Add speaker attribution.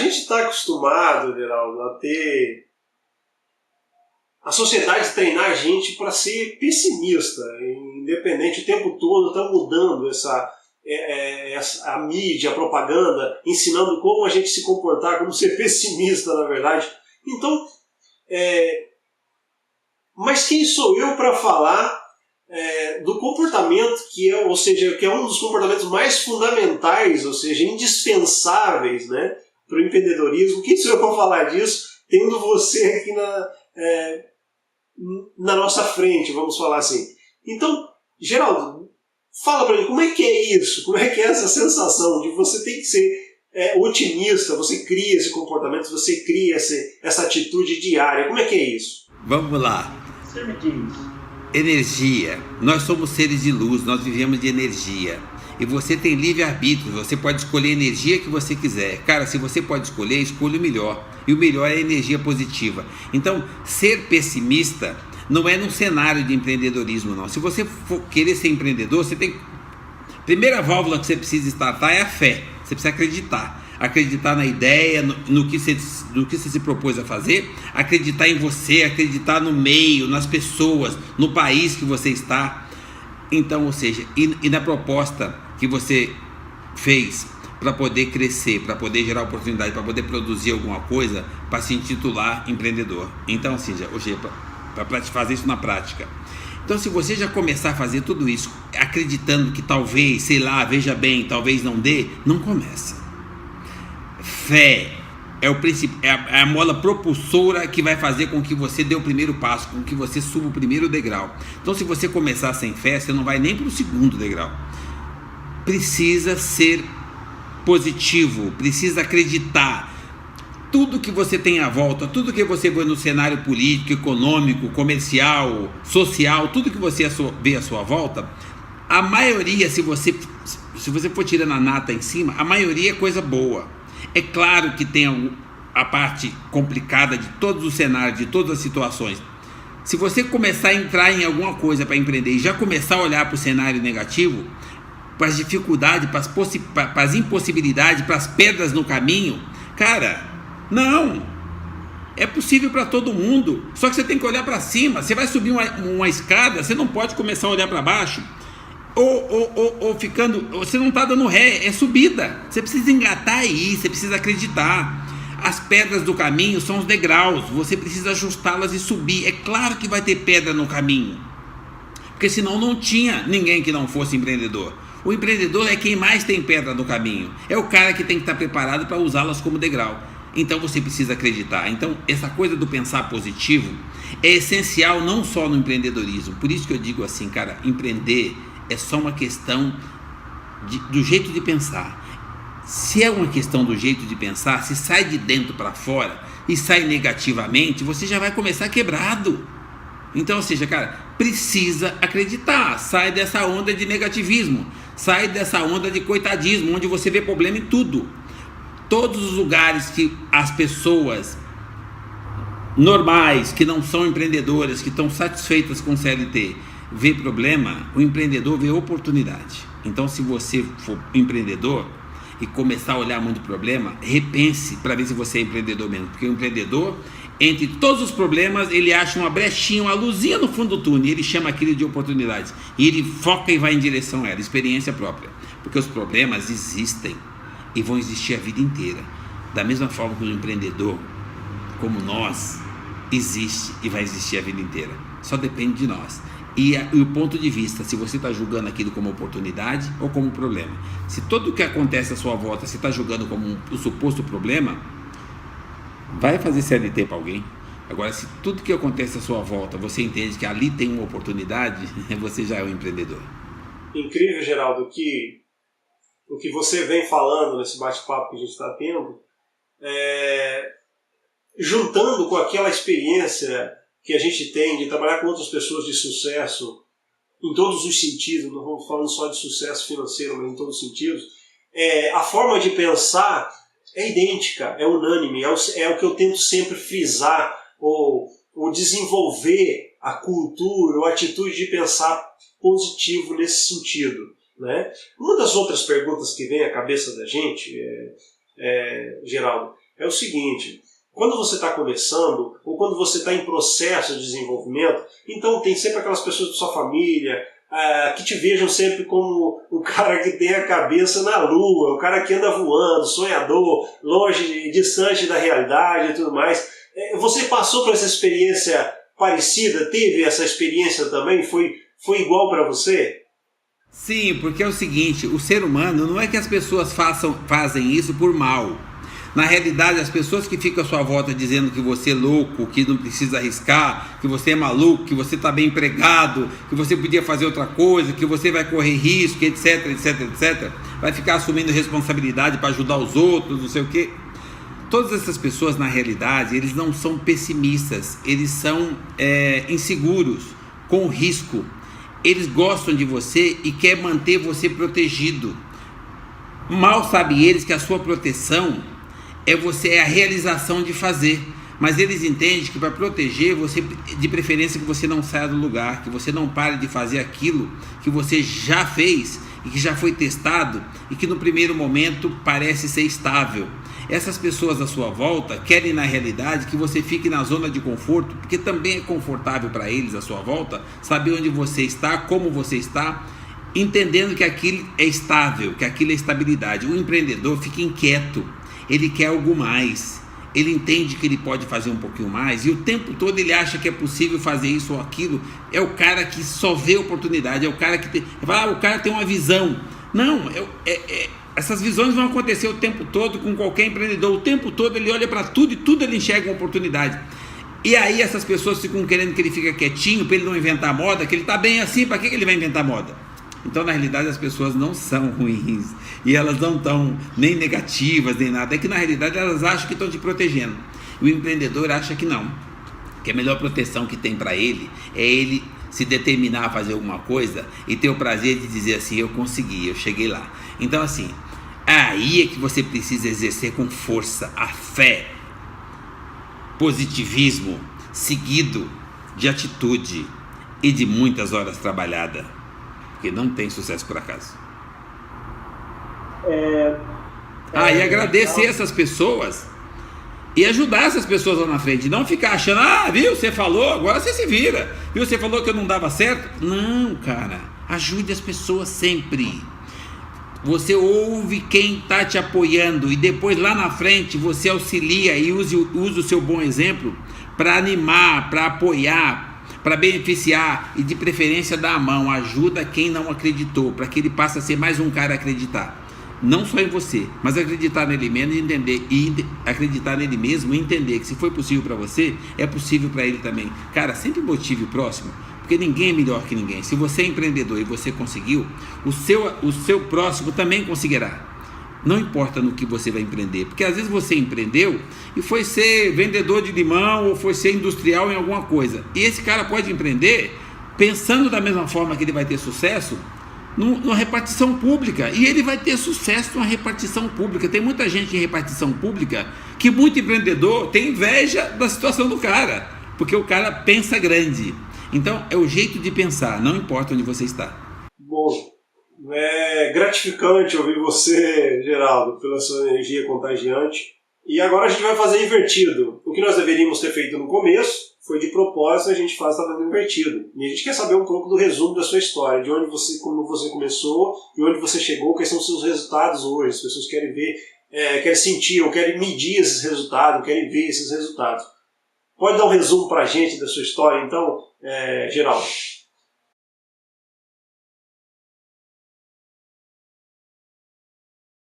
Speaker 1: gente está acostumado, Geraldo, a ter a sociedade treinar a gente para ser pessimista, independente, o tempo todo está mudando a mídia, a propaganda, ensinando como a gente se comportar, como ser pessimista, na verdade. Então, mas quem sou eu para falar do comportamento que é um dos comportamentos mais fundamentais, ou seja, indispensáveis, né, para o empreendedorismo? Quem sou eu para falar disso, tendo você aqui na nossa frente, vamos falar assim. Então, Geraldo, fala para mim, como é que é isso? Como é que é essa sensação de você ter que ser otimista, você cria esse comportamento, você cria essa atitude diária? Como é que é isso?
Speaker 2: Vamos lá.
Speaker 1: Você me diz.
Speaker 2: Energia. Nós somos seres de luz, nós vivemos de energia. E você tem livre-arbítrio, você pode escolher a energia que você quiser. Cara, se você pode escolher, escolha o melhor. E o melhor é a energia positiva. Então, ser pessimista não é num cenário de empreendedorismo, não. Se você for querer ser empreendedor, você tem... Primeira válvula que você precisa startar é a fé. Você precisa acreditar. Acreditar na ideia, no que você se propôs a fazer, acreditar em você, acreditar no meio, nas pessoas, no país que você está. Então, ou seja, e na proposta que você fez para poder crescer, para poder gerar oportunidade, para poder produzir alguma coisa, para se intitular empreendedor. Então, assim, para fazer isso na prática. Então, se você já começar a fazer tudo isso, acreditando que talvez, sei lá, veja bem, talvez não dê, não começa. Fé é o princípio, é a mola propulsora que vai fazer com que você dê o primeiro passo, com que você suba o primeiro degrau. Então, se você começar sem fé, você não vai nem para o segundo degrau. Precisa ser positivo, precisa acreditar. Tudo que você tem à volta, tudo que você vê no cenário político, econômico, comercial, social, tudo que você vê à sua volta, a maioria, se você for tirando a nata em cima, a maioria é coisa boa. É claro que tem a parte complicada de todos os cenários, de todas as situações. Se você começar a entrar em alguma coisa para empreender e já começar a olhar para o cenário negativo, para as dificuldades, para as impossibilidades, para as pedras no caminho, cara, não. É possível para todo mundo, só que você tem que olhar para cima. Você vai subir uma escada, você não pode começar a olhar para baixo. Ou ficando, você não está dando ré, é subida. Você precisa engatar aí, você precisa acreditar. As pedras do caminho são os degraus, você precisa ajustá-las e subir. É claro que vai ter pedra no caminho, porque senão não tinha ninguém que não fosse empreendedor. O empreendedor é quem mais tem pedra no caminho, é o cara que tem que estar preparado para usá-las como degrau. Então você precisa acreditar. Então essa coisa do pensar positivo é essencial não só no empreendedorismo. Por isso que eu digo assim, cara, empreender é só uma questão do jeito de pensar. Se é uma questão do jeito de pensar, se sai de dentro para fora e sai negativamente, você já vai começar quebrado. Então, ou seja, cara, precisa acreditar. Sai dessa onda de negativismo, sai dessa onda de coitadismo, onde você vê problema em tudo. Todos os lugares que as pessoas normais, que não são empreendedoras, que estão satisfeitas com o CLT, vê problema, o empreendedor vê oportunidade. Então, se você for empreendedor e começar a olhar muito problema, repense para ver se você é empreendedor mesmo, porque o empreendedor, entre todos os problemas, ele acha uma brechinha, uma luzinha no fundo do túnel, e ele chama aquilo de oportunidades, e ele foca e vai em direção a ela, experiência própria, porque os problemas existem e vão existir a vida inteira, da mesma forma que o empreendedor, como nós, existe e vai existir a vida inteira, só depende de nós. E o ponto de vista, se você está julgando aquilo como oportunidade ou como problema. Se tudo o que acontece à sua volta você está julgando como um suposto problema, vai fazer CLT para alguém. Agora, se tudo que acontece à sua volta você entende que ali tem uma oportunidade, você já é um empreendedor.
Speaker 1: Incrível, Geraldo, que o que você vem falando nesse bate-papo que a gente está tendo, juntando com aquela experiência que a gente tem de trabalhar com outras pessoas de sucesso em todos os sentidos, não vamos falando só de sucesso financeiro, mas em todos os sentidos, a forma de pensar é idêntica, é unânime, é o que eu tento sempre frisar, ou desenvolver a cultura, ou a atitude de pensar positivo nesse sentido, né? Uma das outras perguntas que vem à cabeça da gente, Geraldo, é o seguinte: quando você está começando, ou quando você está em processo de desenvolvimento, então tem sempre aquelas pessoas da sua família que te vejam sempre como o cara que tem a cabeça na lua, o cara que anda voando, sonhador, longe, distante da realidade e tudo mais. Você passou por essa experiência parecida? Teve essa experiência também? Foi igual para você?
Speaker 2: Sim, porque é o seguinte, o ser humano não é que as pessoas fazem isso por mal. Na realidade, as pessoas que ficam à sua volta dizendo que você é louco, que não precisa arriscar, que você é maluco, que você está bem empregado, que você podia fazer outra coisa, que você vai correr risco, etc, etc, etc, vai ficar assumindo responsabilidade para ajudar os outros, não sei o quê. Todas essas pessoas, na realidade, eles não são pessimistas, eles são inseguros, com risco. Eles gostam de você e querem manter você protegido. Mal sabem eles que a sua proteção é a realização de fazer. Mas eles entendem que para proteger você, de preferência que você não saia do lugar, que você não pare de fazer aquilo que você já fez e que já foi testado e que no primeiro momento parece ser estável. Essas pessoas à sua volta querem na realidade que você fique na zona de conforto, porque também é confortável para eles à sua volta saber onde você está, como você está, entendendo que aquilo é estável, que aquilo é estabilidade. O empreendedor fica inquieto, ele quer algo mais, ele entende que ele pode fazer um pouquinho mais e o tempo todo ele acha que é possível fazer isso ou aquilo. É o cara que só vê oportunidade, é o cara que tem, o cara tem uma visão. Não, essas visões vão acontecer o tempo todo com qualquer empreendedor. O tempo todo ele olha para tudo e tudo ele enxerga uma oportunidade. E aí essas pessoas ficam querendo que ele fique quietinho para ele não inventar moda, que ele está bem assim, para que ele vai inventar moda? Então, na realidade, as pessoas não são ruins e elas não estão nem negativas, nem nada. É que, na realidade, elas acham que estão te protegendo. E o empreendedor acha que não, que a melhor proteção que tem para ele é ele se determinar a fazer alguma coisa e ter o prazer de dizer assim: eu consegui, eu cheguei lá. Então, assim, aí é que você precisa exercer com força a fé, positivismo, seguido de atitude e de muitas horas trabalhadas. Porque não tem sucesso por acaso. E agradecer essas pessoas e ajudar essas pessoas lá na frente. Não ficar achando, viu, você falou, agora você se vira. Viu, você falou que eu não dava certo. Não, cara, ajude as pessoas sempre. Você ouve quem está te apoiando e depois lá na frente você auxilia e use o seu bom exemplo para animar, para apoiar, para beneficiar e de preferência dar a mão, ajuda quem não acreditou, para que ele passe a ser mais um cara a acreditar, não só em você, mas acreditar nele mesmo e entender, acreditar nele mesmo e entender que se foi possível para você, é possível para ele também. Cara, sempre motive o próximo, porque ninguém é melhor que ninguém. Se você é empreendedor e você conseguiu, o seu próximo também conseguirá. Não importa no que você vai empreender, porque às vezes você empreendeu e foi ser vendedor de limão ou foi ser industrial em alguma coisa, e esse cara pode empreender pensando da mesma forma que ele vai ter sucesso numa repartição pública, e ele vai ter sucesso numa repartição pública. Tem muita gente em repartição pública que muito empreendedor tem inveja da situação do cara, porque o cara pensa grande. Então é o jeito de pensar, não importa onde você está.
Speaker 1: Bom, é gratificante ouvir você, Geraldo, pela sua energia contagiante. E agora a gente vai fazer invertido. O que nós deveríamos ter feito no começo foi de propósito, a gente está fazendo invertido. E a gente quer saber um pouco do resumo da sua história, de onde como você começou e onde você chegou, quais são os seus resultados hoje. As pessoas querem ver, querem sentir ou querem medir esses resultados, querem ver esses resultados. Pode dar um resumo para a gente da sua história, então, Geraldo?